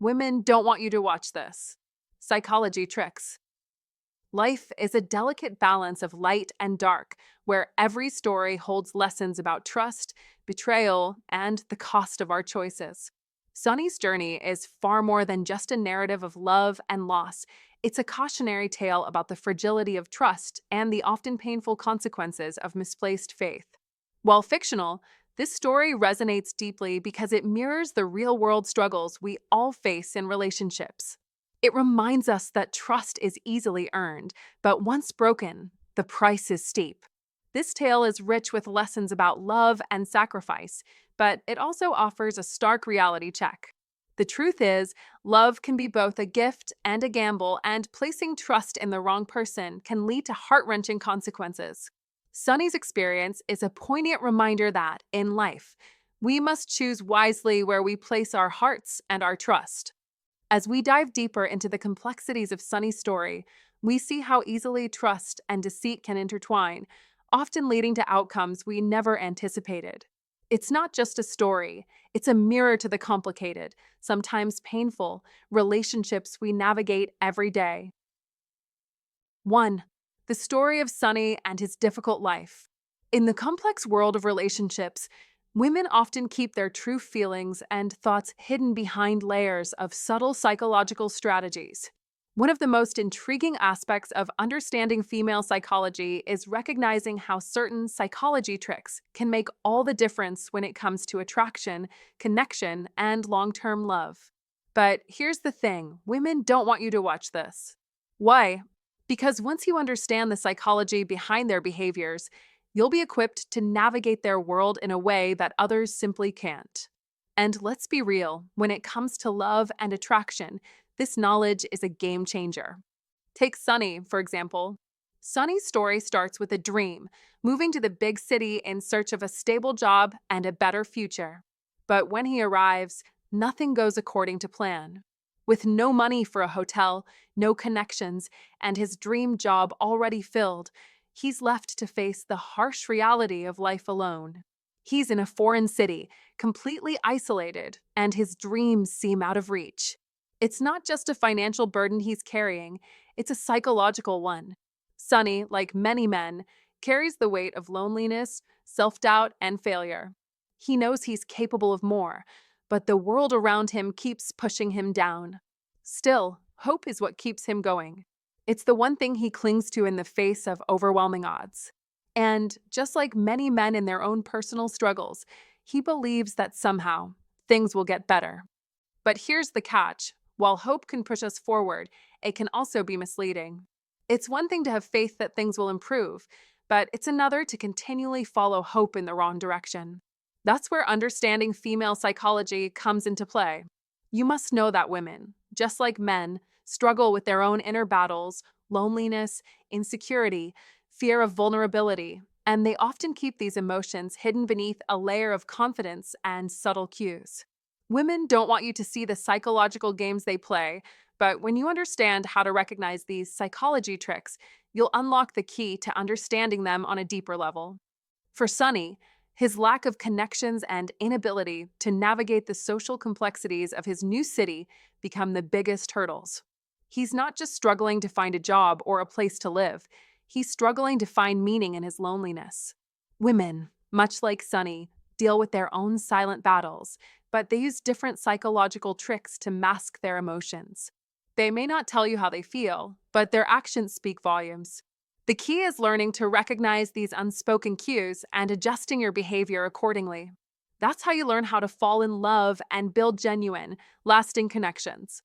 Women don't want you to watch this. Psychology tricks. Life is a delicate balance of light and dark, where every story holds lessons about trust, betrayal, and the cost of our choices. Sunny's journey is far more than just a narrative of love and loss. It's a cautionary tale about the fragility of trust and the often painful consequences of misplaced faith. While fictional, this story resonates deeply because it mirrors the real world struggles we all face in relationships. It reminds us that trust is easily earned, but once broken, the price is steep. This tale is rich with lessons about love and sacrifice, but it also offers a stark reality check. The truth is, love can be both a gift and a gamble, and placing trust in the wrong person can lead to heart-wrenching consequences. Sunny's experience is a poignant reminder that, in life, we must choose wisely where we place our hearts and our trust. As we dive deeper into the complexities of Sunny's story, we see how easily trust and deceit can intertwine, often leading to outcomes we never anticipated. It's not just a story, it's a mirror to the complicated, sometimes painful, relationships we navigate every day. 1. The story of Sunny and his difficult life. In the complex world of relationships, women often keep their true feelings and thoughts hidden behind layers of subtle psychological strategies. One of the most intriguing aspects of understanding female psychology is recognizing how certain psychology tricks can make all the difference when it comes to attraction, connection, and long-term love. But here's the thing, women don't want you to watch this. Why? Because once you understand the psychology behind their behaviors, you'll be equipped to navigate their world in a way that others simply can't. And let's be real, when it comes to love and attraction, this knowledge is a game changer. Take Sunny, for example. Sunny's story starts with a dream, moving to the big city in search of a stable job and a better future. But when he arrives, nothing goes according to plan. With no money for a hotel, no connections, and his dream job already filled, he's left to face the harsh reality of life alone. He's in a foreign city, completely isolated, and his dreams seem out of reach. It's not just a financial burden he's carrying, it's a psychological one. Sunny, like many men, carries the weight of loneliness, self-doubt, and failure. He knows he's capable of more, but the world around him keeps pushing him down. Still, hope is what keeps him going. It's the one thing he clings to in the face of overwhelming odds. And just like many men in their own personal struggles, he believes that somehow things will get better. But here's the catch. While hope can push us forward, it can also be misleading. It's one thing to have faith that things will improve, but it's another to continually follow hope in the wrong direction. That's where understanding female psychology comes into play. You must know that women, just like men, struggle with their own inner battles, loneliness, insecurity, fear of vulnerability, and they often keep these emotions hidden beneath a layer of confidence and subtle cues. Women don't want you to see the psychological games they play, but when you understand how to recognize these psychology tricks, you'll unlock the key to understanding them on a deeper level. For Sunny, his lack of connections and inability to navigate the social complexities of his new city become the biggest hurdles. He's not just struggling to find a job or a place to live, he's struggling to find meaning in his loneliness. Women, much like Sunny, deal with their own silent battles, but they use different psychological tricks to mask their emotions. They may not tell you how they feel, but their actions speak volumes. The key is learning to recognize these unspoken cues and adjusting your behavior accordingly. That's how you learn how to fall in love and build genuine, lasting connections.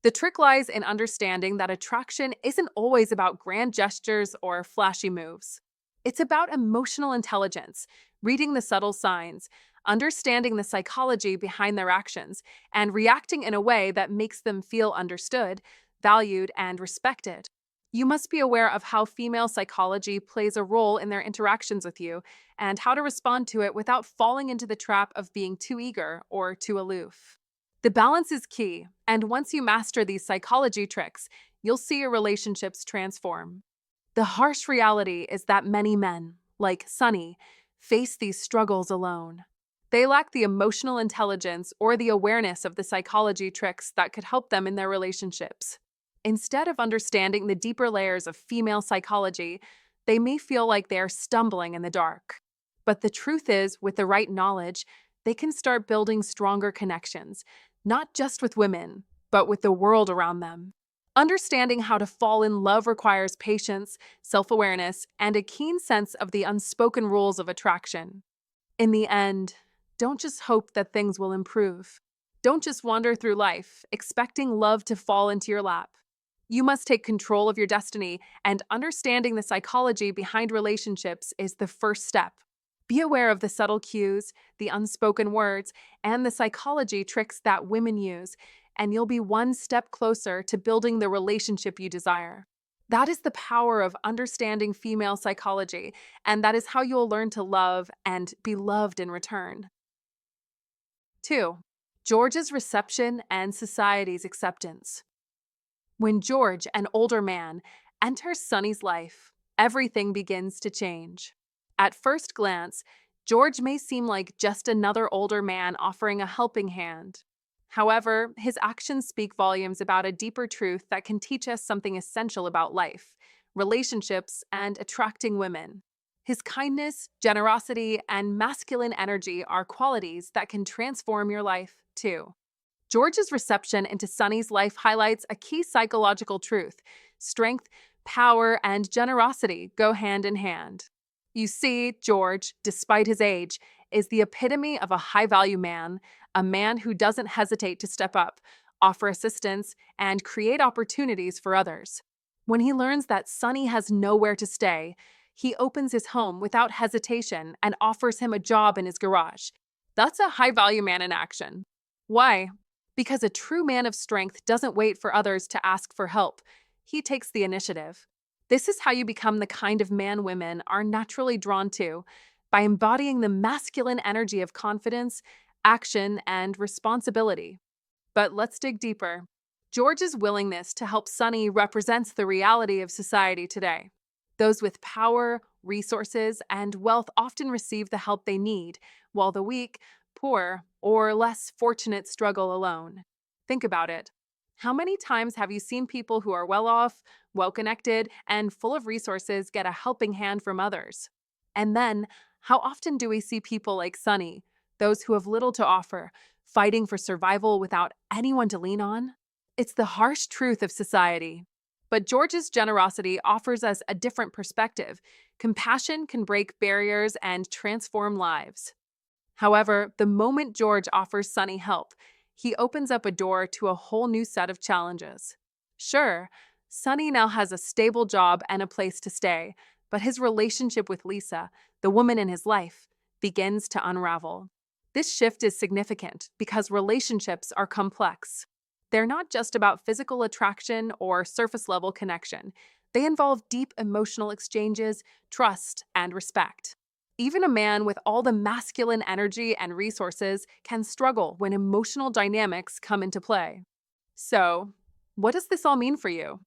The trick lies in understanding that attraction isn't always about grand gestures or flashy moves. It's about emotional intelligence, reading the subtle signs, understanding the psychology behind their actions, and reacting in a way that makes them feel understood, valued, and respected. You must be aware of how female psychology plays a role in their interactions with you and how to respond to it without falling into the trap of being too eager or too aloof. The balance is key, and once you master these psychology tricks, you'll see your relationships transform. The harsh reality is that many men, like Sunny, face these struggles alone. They lack the emotional intelligence or the awareness of the psychology tricks that could help them in their relationships. Instead of understanding the deeper layers of female psychology, they may feel like they are stumbling in the dark. But the truth is, with the right knowledge, they can start building stronger connections, not just with women, but with the world around them. Understanding how to fall in love requires patience, self-awareness, and a keen sense of the unspoken rules of attraction. In the end, don't just hope that things will improve. Don't just wander through life, expecting love to fall into your lap. You must take control of your destiny, and understanding the psychology behind relationships is the first step. Be aware of the subtle cues, the unspoken words, and the psychology tricks that women use, and you'll be one step closer to building the relationship you desire. That is the power of understanding female psychology, and that is how you'll learn to love and be loved in return. 2. George's reception and society's acceptance. When George, an older man, enters Sonny's life, everything begins to change. At first glance, George may seem like just another older man offering a helping hand. However, his actions speak volumes about a deeper truth that can teach us something essential about life, relationships, and attracting women. His kindness, generosity, and masculine energy are qualities that can transform your life, too. George's reception into Sonny's life highlights a key psychological truth: strength, power, and generosity go hand in hand. You see, George, despite his age, is the epitome of a high-value man, a man who doesn't hesitate to step up, offer assistance, and create opportunities for others. When he learns that Sonny has nowhere to stay, he opens his home without hesitation and offers him a job in his garage. That's a high-value man in action. Why? Because a true man of strength doesn't wait for others to ask for help. He takes the initiative. This is how you become the kind of man women are naturally drawn to, by embodying the masculine energy of confidence, action, and responsibility. But let's dig deeper. George's willingness to help Sonny represents the reality of society today. Those with power, resources, and wealth often receive the help they need, while the weak, poor, or less fortunate struggle alone. Think about it. How many times have you seen people who are well off, well connected, and full of resources get a helping hand from others? And then, how often do we see people like Sonny, those who have little to offer, fighting for survival without anyone to lean on? It's the harsh truth of society. But George's generosity offers us a different perspective. Compassion can break barriers and transform lives. However, the moment George offers Sonny help, he opens up a door to a whole new set of challenges. Sure, Sonny now has a stable job and a place to stay, but his relationship with Lisa, the woman in his life, begins to unravel. This shift is significant because relationships are complex. They're not just about physical attraction or surface-level connection. They involve deep emotional exchanges, trust, and respect. Even a man with all the masculine energy and resources can struggle when emotional dynamics come into play. So, what does this all mean for you?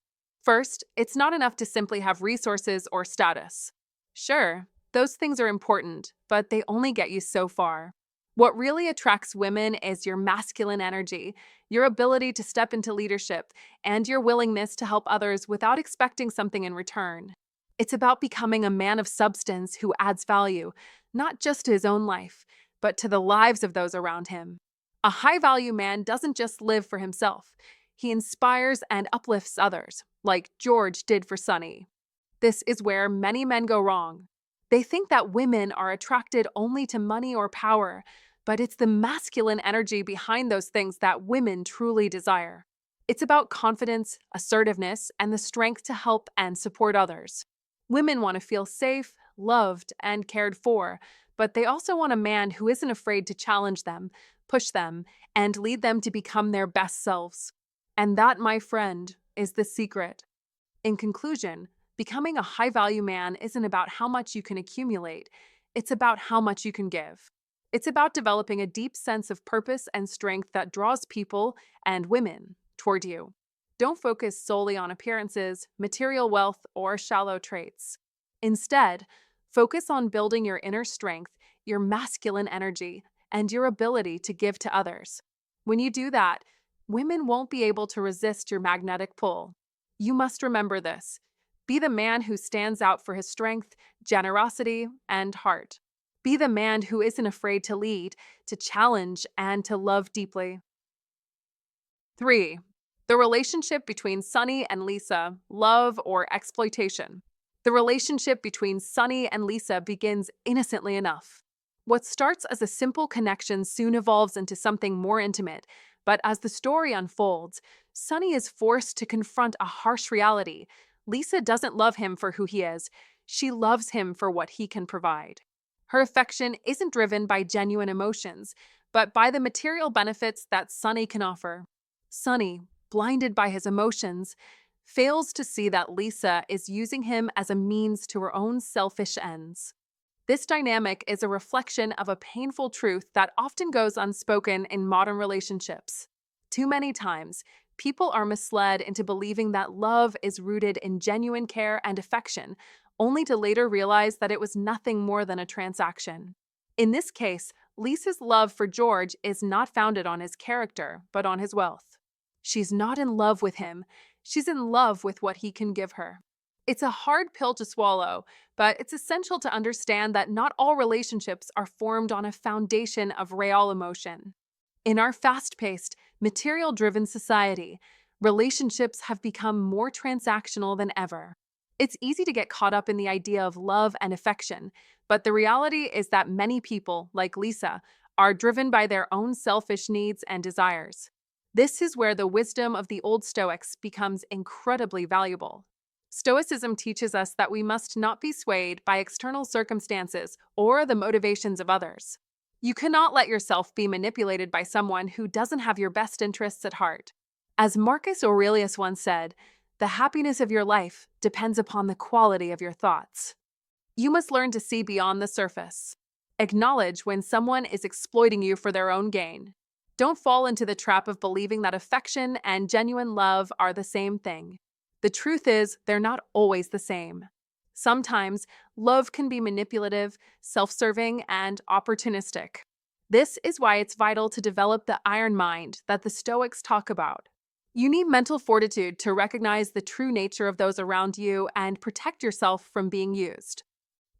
First, it's not enough to simply have resources or status. Sure, those things are important, but they only get you so far. What really attracts women is your masculine energy, your ability to step into leadership, and your willingness to help others without expecting something in return. It's about becoming a man of substance who adds value, not just to his own life, but to the lives of those around him. A high-value man doesn't just live for himself. He inspires and uplifts others, like George did for Sonny. This is where many men go wrong. They think that women are attracted only to money or power, but it's the masculine energy behind those things that women truly desire. It's about confidence, assertiveness, and the strength to help and support others. Women want to feel safe, loved, and cared for, but they also want a man who isn't afraid to challenge them, push them, and lead them to become their best selves. And that, my friend, is the secret. In conclusion, becoming a high-value man isn't about how much you can accumulate, it's about how much you can give. It's about developing a deep sense of purpose and strength that draws people and women toward you. Don't focus solely on appearances, material wealth, or shallow traits. Instead, focus on building your inner strength, your masculine energy, and your ability to give to others. When you do that, women won't be able to resist your magnetic pull. You must remember this. Be the man who stands out for his strength, generosity, and heart. Be the man who isn't afraid to lead, to challenge, and to love deeply. 3. The relationship between Sunny and Lisa, love or exploitation. The relationship between Sunny and Lisa begins innocently enough. What starts as a simple connection soon evolves into something more intimate, but as the story unfolds, Sunny is forced to confront a harsh reality. Lisa doesn't love him for who he is, she loves him for what he can provide. Her affection isn't driven by genuine emotions, but by the material benefits that Sunny can offer. Sunny, blinded by his emotions, fails to see that Lisa is using him as a means to her own selfish ends. This dynamic is a reflection of a painful truth that often goes unspoken in modern relationships. Too many times, people are misled into believing that love is rooted in genuine care and affection, only to later realize that it was nothing more than a transaction. In this case, Lisa's love for George is not founded on his character, but on his wealth. She's not in love with him, she's in love with what he can give her. It's a hard pill to swallow, but it's essential to understand that not all relationships are formed on a foundation of real emotion. In our fast-paced, material-driven society, relationships have become more transactional than ever. It's easy to get caught up in the idea of love and affection, but the reality is that many people, like Lisa, are driven by their own selfish needs and desires. This is where the wisdom of the Old Stoics becomes incredibly valuable. Stoicism teaches us that we must not be swayed by external circumstances or the motivations of others. You cannot let yourself be manipulated by someone who doesn't have your best interests at heart. As Marcus Aurelius once said, the happiness of your life depends upon the quality of your thoughts. You must learn to see beyond the surface. Acknowledge when someone is exploiting you for their own gain. Don't fall into the trap of believing that affection and genuine love are the same thing. The truth is, they're not always the same. Sometimes, love can be manipulative, self-serving, and opportunistic. This is why it's vital to develop the iron mind that the Stoics talk about. You need mental fortitude to recognize the true nature of those around you and protect yourself from being used.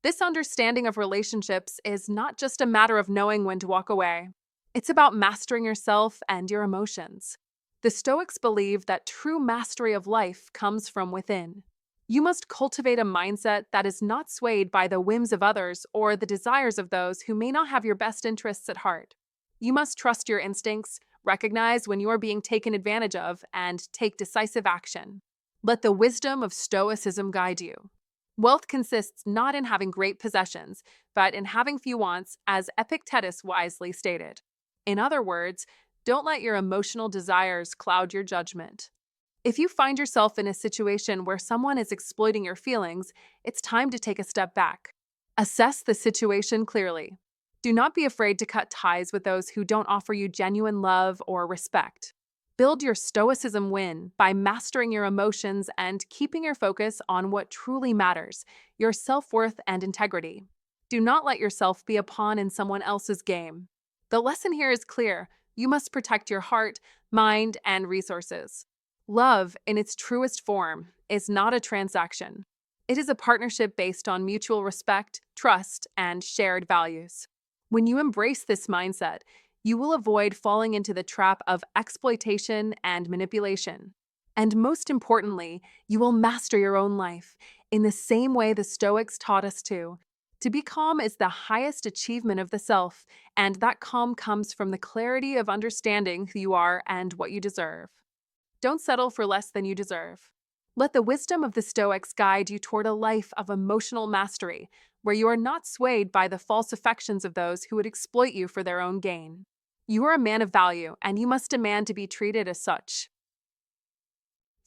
This understanding of relationships is not just a matter of knowing when to walk away. It's about mastering yourself and your emotions. The Stoics believe that true mastery of life comes from within. You must cultivate a mindset that is not swayed by the whims of others or the desires of those who may not have your best interests at heart. You must trust your instincts, recognize when you are being taken advantage of, and take decisive action. Let the wisdom of Stoicism guide you. Wealth consists not in having great possessions, but in having few wants, as Epictetus wisely stated. In other words, don't let your emotional desires cloud your judgment. If you find yourself in a situation where someone is exploiting your feelings, it's time to take a step back. Assess the situation clearly. Do not be afraid to cut ties with those who don't offer you genuine love or respect. Build your Stoicism win by mastering your emotions and keeping your focus on what truly matters, your self-worth and integrity. Do not let yourself be a pawn in someone else's game. The lesson here is clear. You must protect your heart, mind, and resources. Love, in its truest form, is not a transaction. It is a partnership based on mutual respect, trust, and shared values. When you embrace this mindset, you will avoid falling into the trap of exploitation and manipulation. And most importantly, you will master your own life in the same way the Stoics taught us to. To be calm is the highest achievement of the self, and that calm comes from the clarity of understanding who you are and what you deserve. Don't settle for less than you deserve. Let the wisdom of the Stoics guide you toward a life of emotional mastery, where you are not swayed by the false affections of those who would exploit you for their own gain. You are a man of value, and you must demand to be treated as such.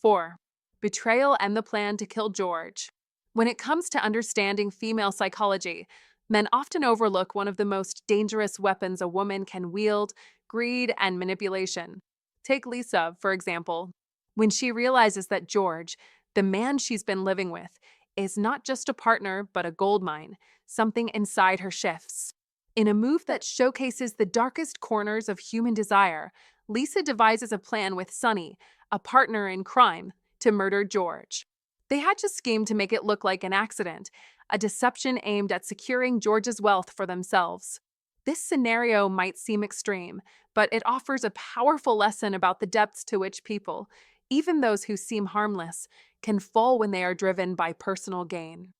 4. Betrayal and the plan to kill George. When it comes to understanding female psychology, men often overlook one of the most dangerous weapons a woman can wield: greed and manipulation. Take Lisa, for example. When she realizes that George, the man she's been living with, is not just a partner but a goldmine, something inside her shifts. In a move that showcases the darkest corners of human desire, Lisa devises a plan with Sonny, a partner in crime, to murder George. They hatch a scheme to make it look like an accident, a deception aimed at securing George's wealth for themselves. This scenario might seem extreme, but it offers a powerful lesson about the depths to which people, even those who seem harmless, can fall when they are driven by personal gain.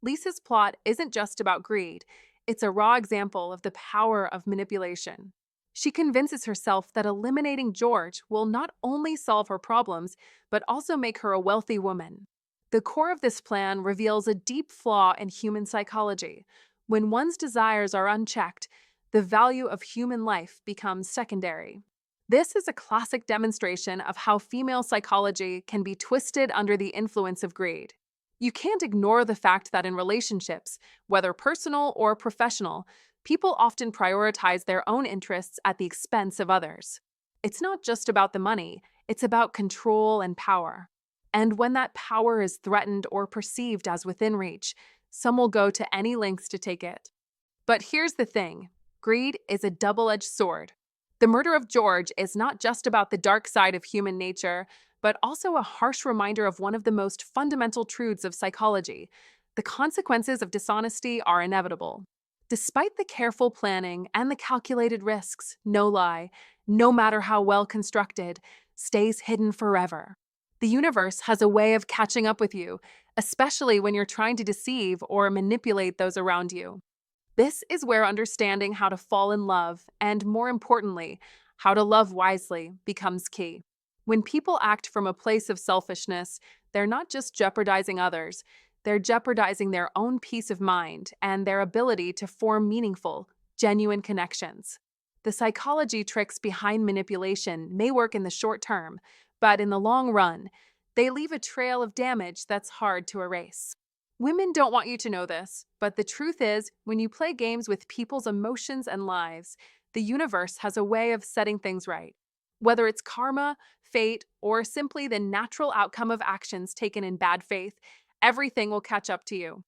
Lisa's plot isn't just about greed, it's a raw example of the power of manipulation. She convinces herself that eliminating George will not only solve her problems, but also make her a wealthy woman. The core of this plan reveals a deep flaw in human psychology. When one's desires are unchecked, the value of human life becomes secondary. This is a classic demonstration of how female psychology can be twisted under the influence of greed. You can't ignore the fact that in relationships, whether personal or professional, people often prioritize their own interests at the expense of others. It's not just about the money, it's about control and power. And when that power is threatened or perceived as within reach, some will go to any lengths to take it. But here's the thing, greed is a double-edged sword. The murder of George is not just about the dark side of human nature, but also a harsh reminder of one of the most fundamental truths of psychology. The consequences of dishonesty are inevitable. Despite the careful planning and the calculated risks, no lie, no matter how well constructed, stays hidden forever. The universe has a way of catching up with you, especially when you're trying to deceive or manipulate those around you. This is where understanding how to fall in love, and more importantly, how to love wisely, becomes key. When people act from a place of selfishness, they're not just jeopardizing others, they're jeopardizing their own peace of mind and their ability to form meaningful, genuine connections. The psychology tricks behind manipulation may work in the short term, but in the long run, they leave a trail of damage that's hard to erase. Women don't want you to know this, but the truth is, when you play games with people's emotions and lives, the universe has a way of setting things right. Whether it's karma, fate, or simply the natural outcome of actions taken in bad faith, everything will catch up to you.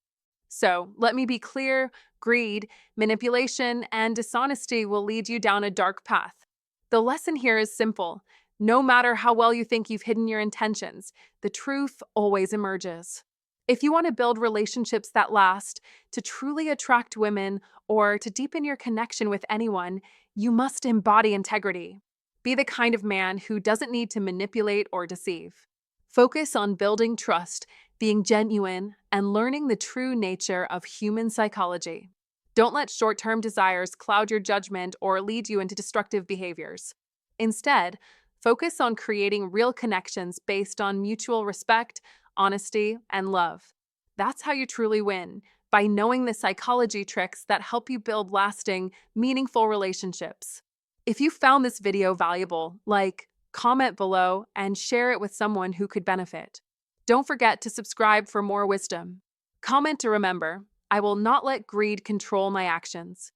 So, let me be clear, greed, manipulation, and dishonesty will lead you down a dark path. The lesson here is simple. No matter how well you think you've hidden your intentions, the truth always emerges. If you want to build relationships that last, to truly attract women, or to deepen your connection with anyone, you must embody integrity. Be the kind of man who doesn't need to manipulate or deceive. Focus on building trust, being genuine, and learning the true nature of human psychology. Don't let short-term desires cloud your judgment or lead you into destructive behaviors. Instead, focus on creating real connections based on mutual respect, honesty, and love. That's how you truly win, by knowing the psychology tricks that help you build lasting, meaningful relationships. If you found this video valuable, like, comment below, and share it with someone who could benefit. Don't forget to subscribe for more wisdom. Comment to remember, I will not let greed control my actions.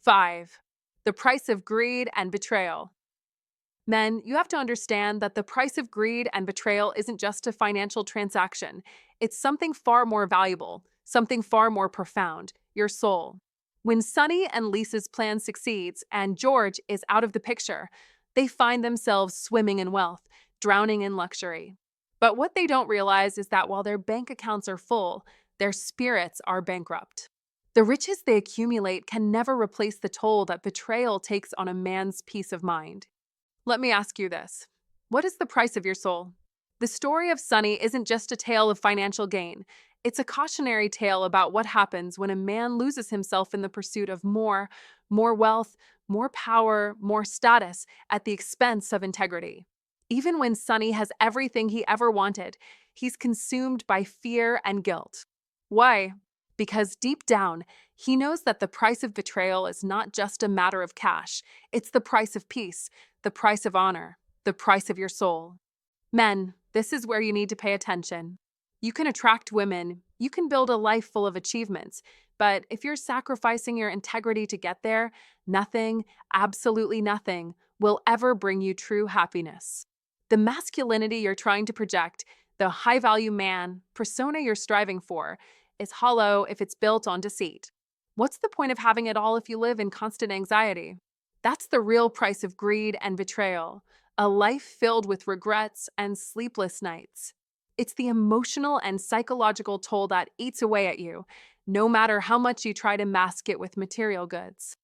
5. The price of greed and betrayal. Men, you have to understand that the price of greed and betrayal isn't just a financial transaction. It's something far more valuable, something far more profound, your soul. When Sonny and Lisa's plan succeeds and George is out of the picture, they find themselves swimming in wealth, drowning in luxury. But what they don't realize is that while their bank accounts are full, their spirits are bankrupt. The riches they accumulate can never replace the toll that betrayal takes on a man's peace of mind. Let me ask you this. What is the price of your soul? The story of Sonny isn't just a tale of financial gain. It's a cautionary tale about what happens when a man loses himself in the pursuit of more wealth, more power, more status at the expense of integrity. Even when Sonny has everything he ever wanted, he's consumed by fear and guilt. Why? Because deep down, he knows that the price of betrayal is not just a matter of cash. It's the price of peace, the price of honor, the price of your soul. Men, this is where you need to pay attention. You can attract women, you can build a life full of achievements, but if you're sacrificing your integrity to get there, nothing, absolutely nothing, will ever bring you true happiness. The masculinity you're trying to project, the high-value man, persona you're striving for, is hollow if it's built on deceit. What's the point of having it all if you live in constant anxiety? That's the real price of greed and betrayal, a life filled with regrets and sleepless nights. It's the emotional and psychological toll that eats away at you, no matter how much you try to mask it with material goods.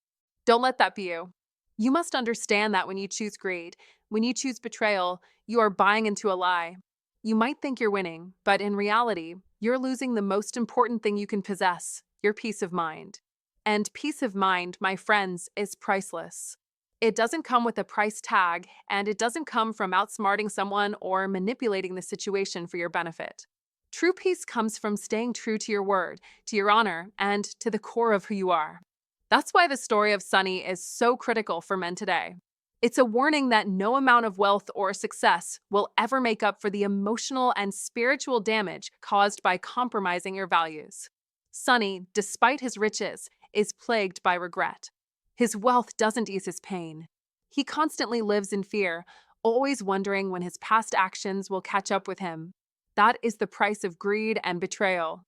Don't let that be you. You must understand that when you choose greed, when you choose betrayal, you are buying into a lie. You might think you're winning, but in reality, you're losing the most important thing you can possess, your peace of mind. And peace of mind, my friends, is priceless. It doesn't come with a price tag, and it doesn't come from outsmarting someone or manipulating the situation for your benefit. True peace comes from staying true to your word, to your honor, and to the core of who you are. That's why the story of Sunny is so critical for men today. It's a warning that no amount of wealth or success will ever make up for the emotional and spiritual damage caused by compromising your values. Sunny, despite his riches, is plagued by regret. His wealth doesn't ease his pain. He constantly lives in fear, always wondering when his past actions will catch up with him. That is the price of greed and betrayal.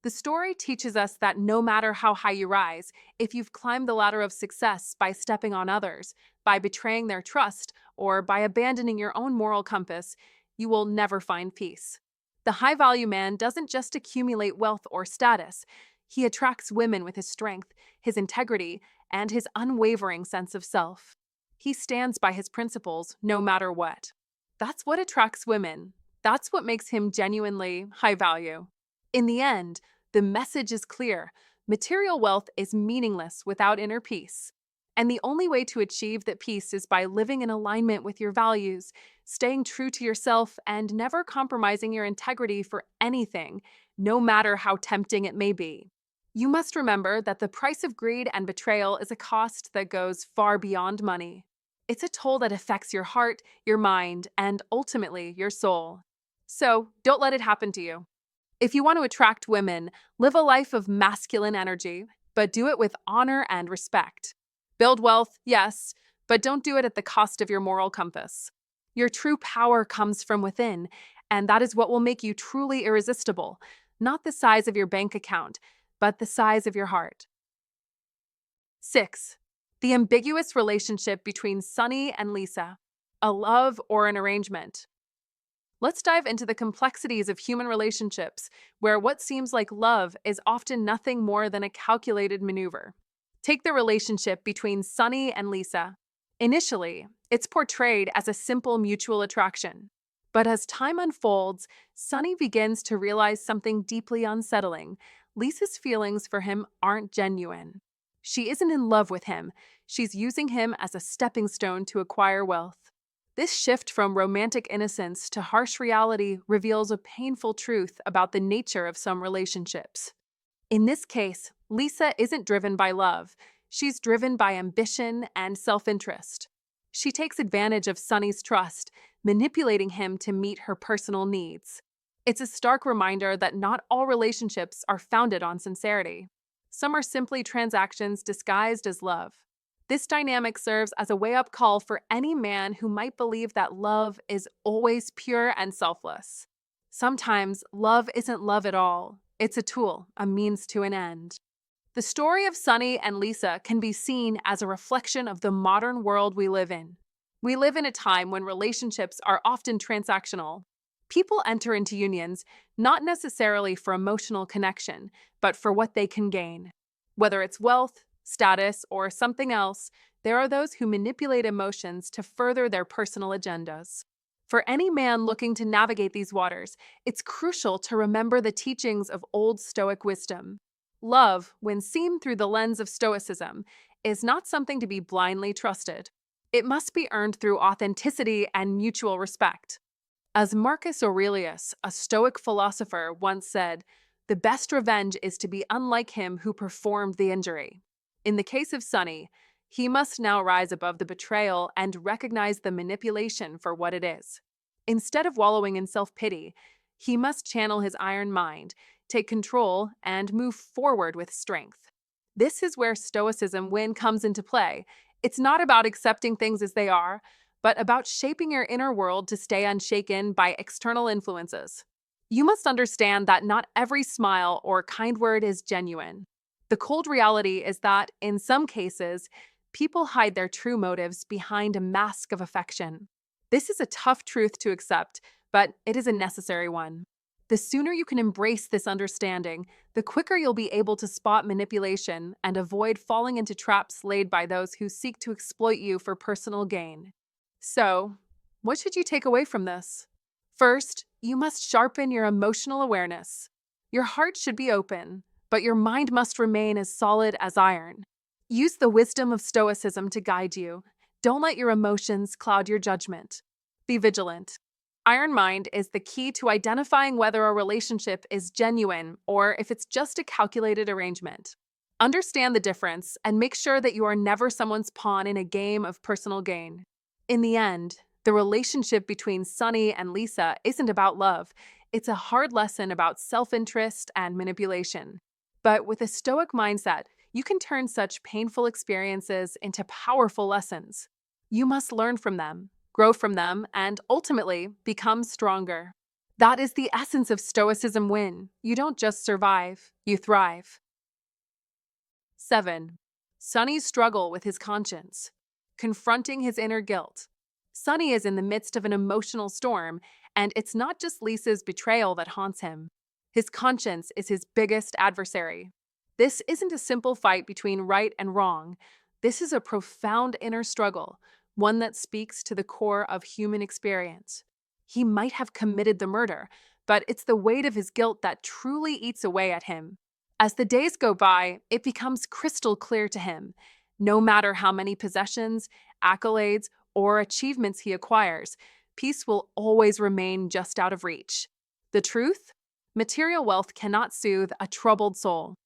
The story teaches us that no matter how high you rise, if you've climbed the ladder of success by stepping on others, by betraying their trust, or by abandoning your own moral compass, you will never find peace. The high-value man doesn't just accumulate wealth or status. He attracts women with his strength, his integrity, and his unwavering sense of self. He stands by his principles no matter what. That's what attracts women. That's what makes him genuinely high value. In the end, the message is clear. Material wealth is meaningless without inner peace. And the only way to achieve that peace is by living in alignment with your values, staying true to yourself, and never compromising your integrity for anything, no matter how tempting it may be. You must remember that the price of greed and betrayal is a cost that goes far beyond money. It's a toll that affects your heart, your mind, and ultimately your soul. So, don't let it happen to you. If you want to attract women, live a life of masculine energy, but do it with honor and respect. Build wealth, yes, but don't do it at the cost of your moral compass. Your true power comes from within, and that is what will make you truly irresistible, not the size of your bank account, but the size of your heart. 6. The ambiguous relationship between Sunny and Lisa, a love or an arrangement. Let's dive into the complexities of human relationships, where what seems like love is often nothing more than a calculated maneuver. Take the relationship between Sunny and Lisa. Initially, it's portrayed as a simple mutual attraction. But as time unfolds, Sunny begins to realize something deeply unsettling. Lisa's feelings for him aren't genuine. She isn't in love with him. She's using him as a stepping stone to acquire wealth. This shift from romantic innocence to harsh reality reveals a painful truth about the nature of some relationships. In this case, Lisa isn't driven by love. She's driven by ambition and self-interest. She takes advantage of Sunny's trust, manipulating him to meet her personal needs. It's a stark reminder that not all relationships are founded on sincerity. Some are simply transactions disguised as love. This dynamic serves as a wake-up call for any man who might believe that love is always pure and selfless. Sometimes, love isn't love at all. It's a tool, a means to an end. The story of Sunny and Lisa can be seen as a reflection of the modern world we live in. We live in a time when relationships are often transactional. People enter into unions not necessarily for emotional connection, but for what they can gain. Whether it's wealth, status, or something else, there are those who manipulate emotions to further their personal agendas. For any man looking to navigate these waters, it's crucial to remember the teachings of Old Stoic wisdom. Love, when seen through the lens of Stoicism, is not something to be blindly trusted. It must be earned through authenticity and mutual respect. As Marcus Aurelius, a Stoic philosopher, once said, "The best revenge is to be unlike him who performed the injury." In the case of Sunny, he must now rise above the betrayal and recognize the manipulation for what it is. Instead of wallowing in self-pity, he must channel his iron mind, take control, and move forward with strength. This is where Stoicism comes into play. It's not about accepting things as they are, but about shaping your inner world to stay unshaken by external influences. You must understand that not every smile or kind word is genuine. The cold reality is that, in some cases, people hide their true motives behind a mask of affection. This is a tough truth to accept, but it is a necessary one. The sooner you can embrace this understanding, the quicker you'll be able to spot manipulation and avoid falling into traps laid by those who seek to exploit you for personal gain. So, what should you take away from this? First, you must sharpen your emotional awareness. Your heart should be open, but your mind must remain as solid as iron. Use the wisdom of Stoicism to guide you. Don't let your emotions cloud your judgment. Be vigilant. Iron mind is the key to identifying whether a relationship is genuine or if it's just a calculated arrangement. Understand the difference and make sure that you are never someone's pawn in a game of personal gain. In the end, the relationship between Sunny and Lisa isn't about love. It's a hard lesson about self-interest and manipulation. But with a Stoic mindset, you can turn such painful experiences into powerful lessons. You must learn from them, grow from them, and ultimately become stronger. That is the essence of Stoicism win. You don't just survive, you thrive. 7. Sunny's struggle with his conscience. Confronting his inner guilt. Sunny is in the midst of an emotional storm, and it's not just Lisa's betrayal that haunts him. His conscience is his biggest adversary. This isn't a simple fight between right and wrong. This is a profound inner struggle, one that speaks to the core of human experience. He might have committed the murder, but it's the weight of his guilt that truly eats away at him. As the days go by, it becomes crystal clear to him. No matter how many possessions, accolades, or achievements he acquires, peace will always remain just out of reach. The truth? Material wealth cannot soothe a troubled soul.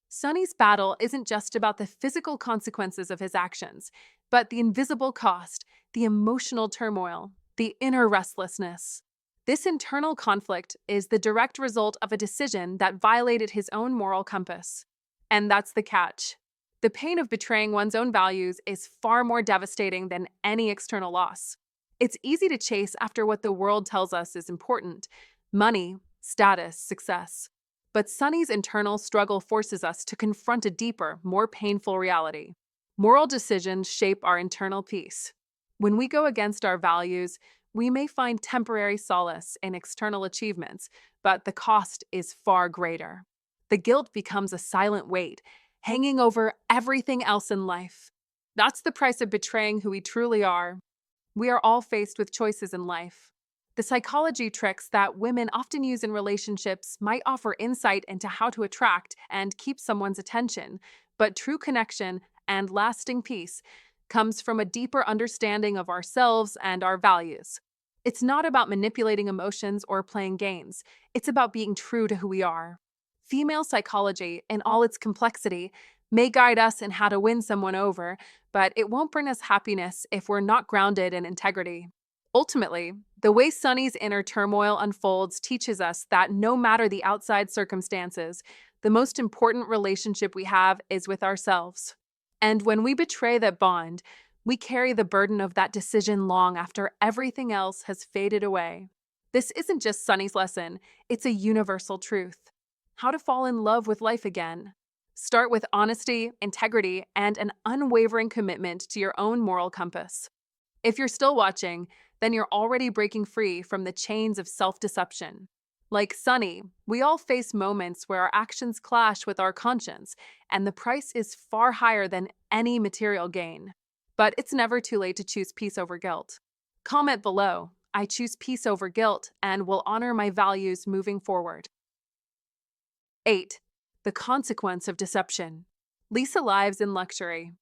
Sunny's battle isn't just about the physical consequences of his actions, but the invisible cost, the emotional turmoil, the inner restlessness. This internal conflict is the direct result of a decision that violated his own moral compass. And that's the catch. The pain of betraying one's own values is far more devastating than any external loss. It's easy to chase after what the world tells us is important: money, status, success. But Sunny's internal struggle forces us to confront a deeper, more painful reality. Moral decisions shape our internal peace. When we go against our values, we may find temporary solace in external achievements, but the cost is far greater. The guilt becomes a silent weight, hanging over everything else in life. That's the price of betraying who we truly are. We are all faced with choices in life. The psychology tricks that women often use in relationships might offer insight into how to attract and keep someone's attention, but true connection and lasting peace comes from a deeper understanding of ourselves and our values. It's not about manipulating emotions or playing games. It's about being true to who we are. Female psychology, in all its complexity, may guide us in how to win someone over, but it won't bring us happiness if we're not grounded in integrity. Ultimately, the way Sunny's inner turmoil unfolds teaches us that no matter the outside circumstances, the most important relationship we have is with ourselves. And when we betray that bond, we carry the burden of that decision long after everything else has faded away. This isn't just Sunny's lesson, it's a universal truth. How to fall in love with life again. Start with honesty, integrity, and an unwavering commitment to your own moral compass. If you're still watching, then you're already breaking free from the chains of self-deception. Like Sunny, we all face moments where our actions clash with our conscience, and the price is far higher than any material gain. But it's never too late to choose peace over guilt. Comment below, I choose peace over guilt and will honor my values moving forward. 8. The consequence of deception. Lisa lives in luxury.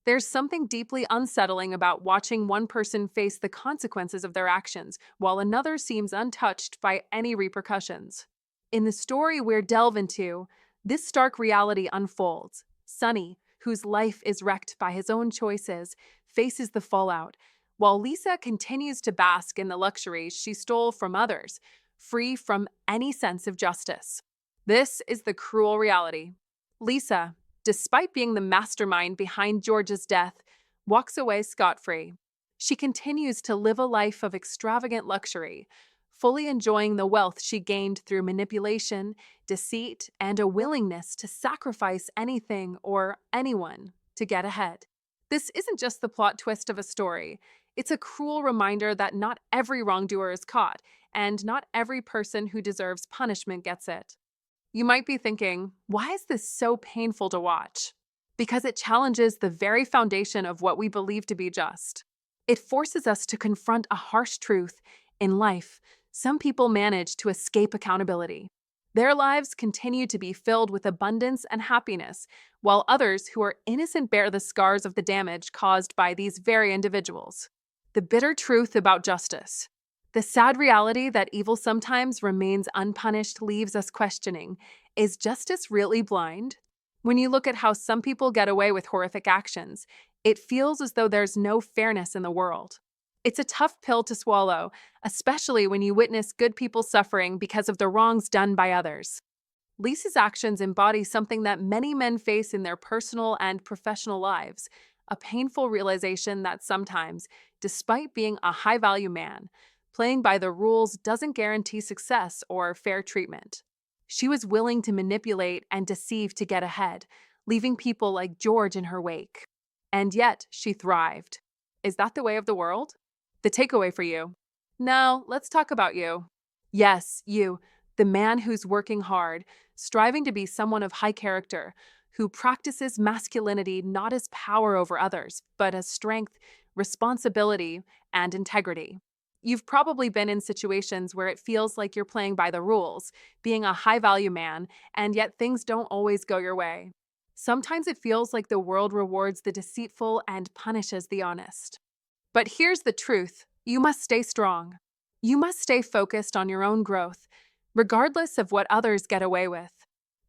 There's something deeply unsettling about watching one person face the consequences of their actions, while another seems untouched by any repercussions. In the story we're delve into, this stark reality unfolds. Sunny, whose life is wrecked by his own choices, faces the fallout, while Lisa continues to bask in the luxuries she stole from others, free from any sense of justice. This is the cruel reality. Lisa, despite being the mastermind behind George's death, walks away scot-free. She continues to live a life of extravagant luxury, fully enjoying the wealth she gained through manipulation, deceit, and a willingness to sacrifice anything or anyone to get ahead. This isn't just the plot twist of a story. It's a cruel reminder that not every wrongdoer is caught, and not every person who deserves punishment gets it. You might be thinking, why is this so painful to watch? Because it challenges the very foundation of what we believe to be just. It forces us to confront a harsh truth. In life, some people manage to escape accountability. Their lives continue to be filled with abundance and happiness, while others who are innocent bear the scars of the damage caused by these very individuals. The bitter truth about justice. The sad reality that evil sometimes remains unpunished leaves us questioning, is justice really blind? When you look at how some people get away with horrific actions, it feels as though there's no fairness in the world. It's a tough pill to swallow, especially when you witness good people suffering because of the wrongs done by others. Lisa's actions embody something that many men face in their personal and professional lives, a painful realization that sometimes, despite being a high-value man, playing by the rules doesn't guarantee success or fair treatment. She was willing to manipulate and deceive to get ahead, leaving people like George in her wake. And yet, she thrived. Is that the way of the world? The takeaway for you. Now, let's talk about you. Yes, you, the man who's working hard, striving to be someone of high character, who practices masculinity not as power over others, but as strength, responsibility, and integrity. You've probably been in situations where it feels like you're playing by the rules, being a high-value man, and yet things don't always go your way. Sometimes it feels like the world rewards the deceitful and punishes the honest. But here's the truth. You must stay strong. You must stay focused on your own growth, regardless of what others get away with.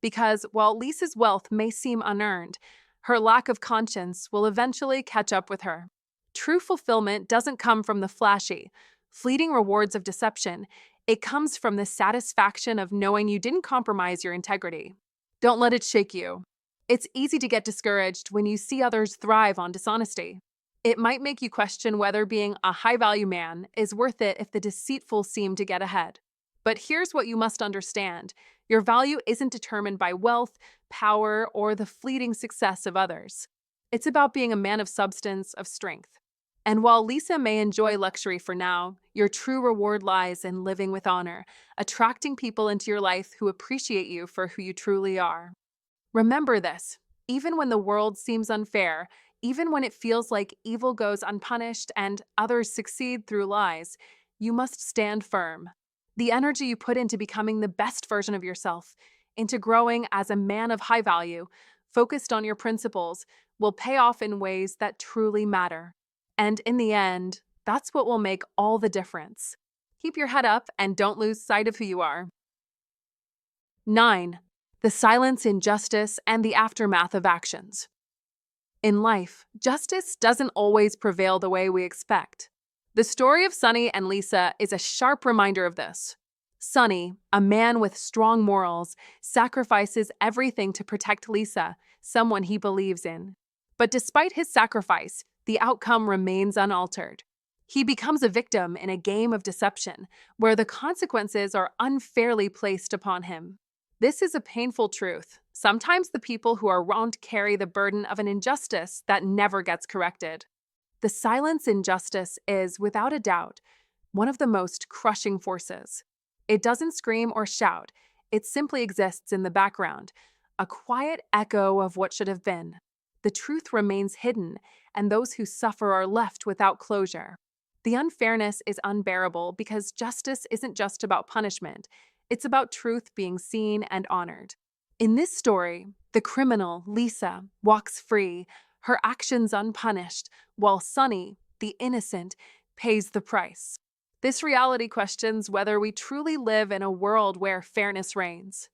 Because while Lisa's wealth may seem unearned, her lack of conscience will eventually catch up with her. True fulfillment doesn't come from the flashy, fleeting rewards of deception. It comes from the satisfaction of knowing you didn't compromise your integrity. Don't let it shake you. It's easy to get discouraged when you see others thrive on dishonesty. It might make you question whether being a high-value man is worth it if the deceitful seem to get ahead. But here's what you must understand. Your value isn't determined by wealth, power, or the fleeting success of others. It's about being a man of substance, of strength. And while Lisa may enjoy luxury for now, your true reward lies in living with honor, attracting people into your life who appreciate you for who you truly are. Remember this, even when the world seems unfair, even when it feels like evil goes unpunished and others succeed through lies, you must stand firm. The energy you put into becoming the best version of yourself, into growing as a man of high value, focused on your principles, will pay off in ways that truly matter. And in the end, that's what will make all the difference. Keep your head up and don't lose sight of who you are. 9. The silence, injustice, and the aftermath of actions. In life, justice doesn't always prevail the way we expect. The story of Sonny and Lisa is a sharp reminder of this. Sonny, a man with strong morals, sacrifices everything to protect Lisa, someone he believes in. But despite his sacrifice, the outcome remains unaltered. He becomes a victim in a game of deception, where the consequences are unfairly placed upon him. This is a painful truth. Sometimes the people who are wronged carry the burden of an injustice that never gets corrected. The silence injustice is, without a doubt, one of the most crushing forces. It doesn't scream or shout. It simply exists in the background, a quiet echo of what should have been. The truth remains hidden, and those who suffer are left without closure. The unfairness is unbearable because justice isn't just about punishment. It's about truth being seen and honored. In this story, the criminal, Lisa, walks free, her actions unpunished, while Sonny, the innocent, pays the price. This reality questions whether we truly live in a world where fairness reigns.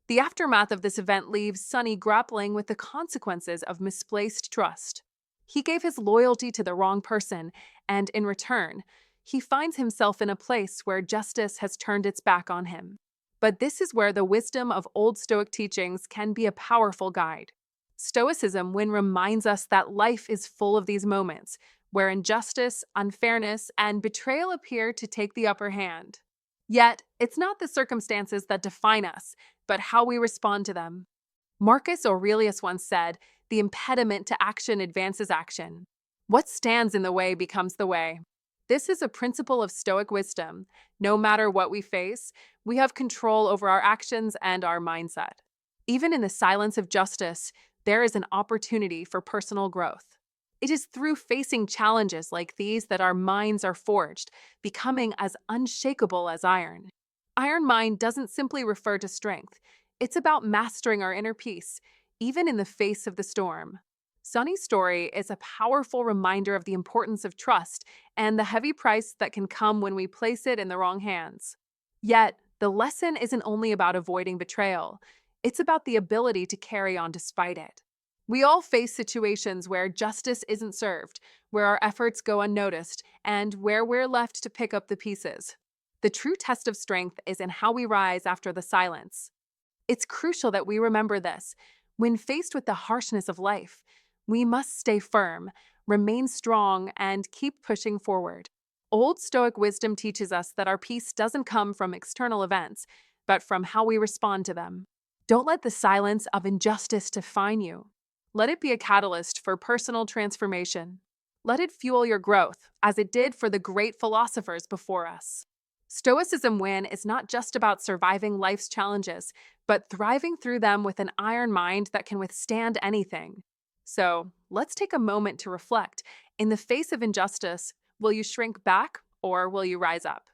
The aftermath of this event leaves Sonny grappling with the consequences of misplaced trust. He gave his loyalty to the wrong person, and in return, he finds himself in a place where justice has turned its back on him. But this is where the wisdom of Old Stoic teachings can be a powerful guide. Stoicism reminds us that life is full of these moments, where injustice, unfairness, and betrayal appear to take the upper hand. Yet, it's not the circumstances that define us, but how we respond to them. Marcus Aurelius once said, "The impediment to action advances action. What stands in the way becomes the way." This is a principle of Stoic wisdom. No matter what we face, we have control over our actions and our mindset. Even in the silence of justice, there is an opportunity for personal growth. It is through facing challenges like these that our minds are forged, becoming as unshakable as iron. Iron mind doesn't simply refer to strength. It's about mastering our inner peace, even in the face of the storm. Sunny's story is a powerful reminder of the importance of trust and the heavy price that can come when we place it in the wrong hands. Yet, the lesson isn't only about avoiding betrayal, it's about the ability to carry on despite it. We all face situations where justice isn't served, where our efforts go unnoticed, and where we're left to pick up the pieces. The true test of strength is in how we rise after the silence. It's crucial that we remember this. When faced with the harshness of life, we must stay firm, remain strong, and keep pushing forward. Old Stoic wisdom teaches us that our peace doesn't come from external events, but from how we respond to them. Don't let the silence of injustice define you. Let it be a catalyst for personal transformation. Let it fuel your growth, as it did for the great philosophers before us. Stoicism win is not just about surviving life's challenges, but thriving through them with an iron mind that can withstand anything. So, let's take a moment to reflect. In the face of injustice, will you shrink back or will you rise up?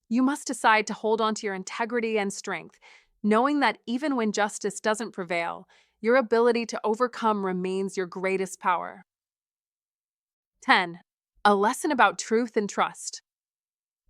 You must decide to hold on to your integrity and strength, knowing that even when justice doesn't prevail, your ability to overcome remains your greatest power. 10. A lesson about truth and trust.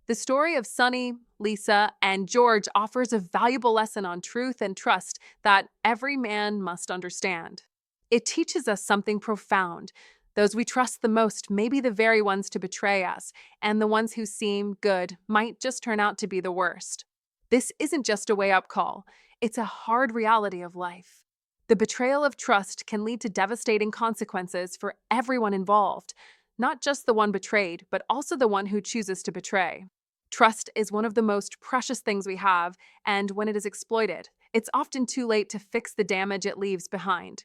The story of Sunny, Lisa, and George offers a valuable lesson on truth and trust that every man must understand. It teaches us something profound. Those we trust the most may be the very ones to betray us, and the ones who seem good might just turn out to be the worst. This isn't just a wake-up call, it's a hard reality of life. The betrayal of trust can lead to devastating consequences for everyone involved, not just the one betrayed, but also the one who chooses to betray. Trust is one of the most precious things we have, and when it is exploited, it's often too late to fix the damage it leaves behind.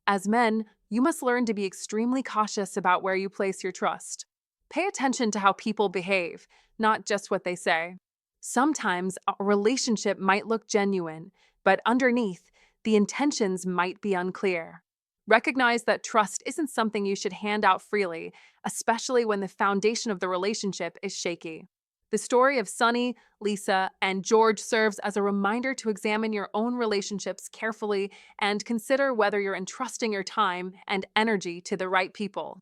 As men, you must learn to be extremely cautious about where you place your trust. Pay attention to how people behave, not just what they say. Sometimes a relationship might look genuine, but underneath, the intentions might be unclear. Recognize that trust isn't something you should hand out freely, especially when the foundation of the relationship is shaky. The story of Sunny, Lisa, and George serves as a reminder to examine your own relationships carefully and consider whether you're entrusting your time and energy to the right people.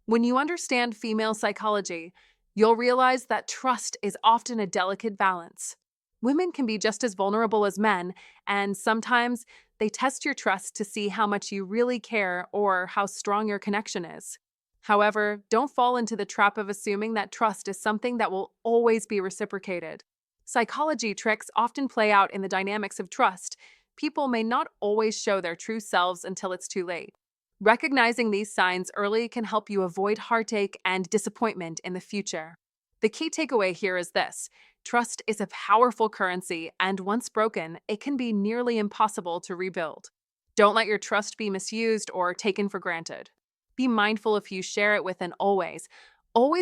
When you understand female psychology, you'll realize that trust is often a delicate balance. Women can be just as vulnerable as men, and sometimes they test your trust to see how much you really care or how strong your connection is. However, don't fall into the trap of assuming that trust is something that will always be reciprocated. Psychology tricks often play out in the dynamics of trust. People may not always show their true selves until it's too late. Recognizing these signs early can help you avoid heartache and disappointment in the future. The key takeaway here is this: trust is a powerful currency, and once broken, it can be nearly impossible to rebuild. Don't let your trust be misused or taken for granted. Be mindful if you share it with, and always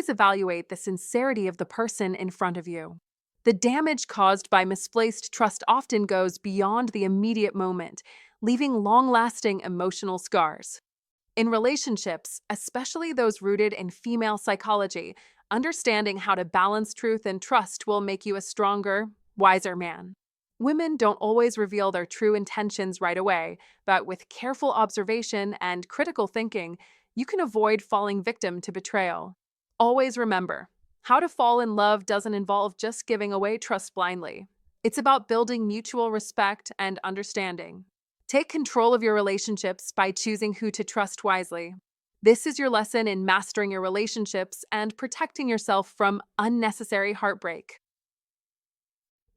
evaluate the sincerity of the person in front of you. The damage caused by misplaced trust often goes beyond the immediate moment, leaving long-lasting emotional scars. In relationships, especially those rooted in female psychology, understanding how to balance truth and trust will make you a stronger, wiser man. Women don't always reveal their true intentions right away, but with careful observation and critical thinking, you can avoid falling victim to betrayal. Always remember, how to fall in love doesn't involve just giving away trust blindly. It's about building mutual respect and understanding. Take control of your relationships by choosing who to trust wisely. This is your lesson in mastering your relationships and protecting yourself from unnecessary heartbreak.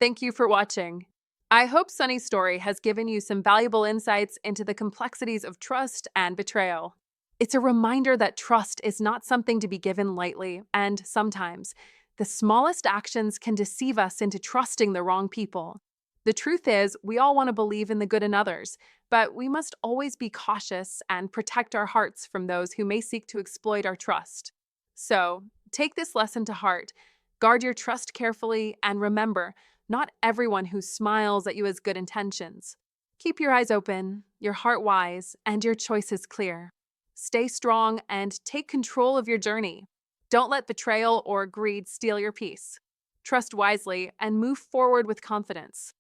Thank you for watching. I hope Sunny's story has given you some valuable insights into the complexities of trust and betrayal. It's a reminder that trust is not something to be given lightly, and sometimes The smallest actions can deceive us into trusting the wrong people. The truth is, we all want to believe in the good in others, but we must always be cautious and protect our hearts from those who may seek to exploit our trust. So, take this lesson to heart. Guard your trust carefully, and remember, not everyone who smiles at you has good intentions. Keep your eyes open, your heart wise, and your choices clear. Stay strong and take control of your journey. Don't let betrayal or greed steal your peace. Trust wisely and move forward with confidence.